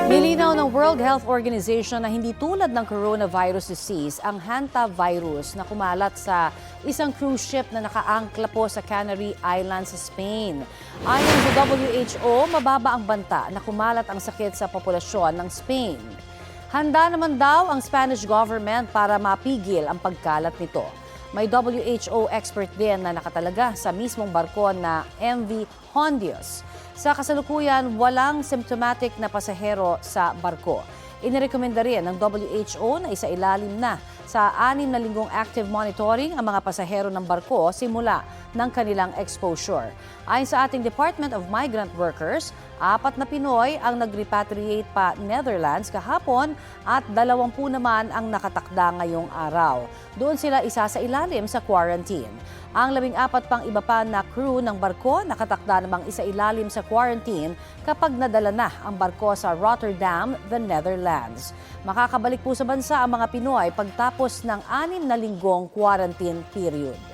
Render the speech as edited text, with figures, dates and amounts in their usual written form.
Nilinaw ng World Health Organization na hindi tulad ng coronavirus disease ang hantavirus na kumalat sa isang cruise ship na nakaangkla po sa Canary Islands sa Spain. Ayon sa WHO, mababa ang banta na kumalat ang sakit sa populasyon ng Spain. Handa naman daw ang Spanish government para mapigil ang pagkalat nito. May WHO expert din na nakatalaga sa mismong barko na MV Hondios. Sa kasalukuyan, walang symptomatic na pasahero sa barko. Inirekomenda rin ng WHO na isailalim na sa 6 na linggong active monitoring ang mga pasahero ng barko simula ng kanilang exposure. Ayon sa ating Department of Migrant Workers, 4 na Pinoy ang nag-repatriate pa Netherlands kahapon at 20 naman ang nakatakda ngayong araw. Doon sila isasailalim sa quarantine. Ang 14 pang iba pa na crew ng barko nakatakda namang isailalim sa quarantine kapag nadala na ang barko sa Rotterdam, the Netherlands. Makakabalik po sa bansa ang mga Pinoy pagtapos ng 6 na linggong quarantine period.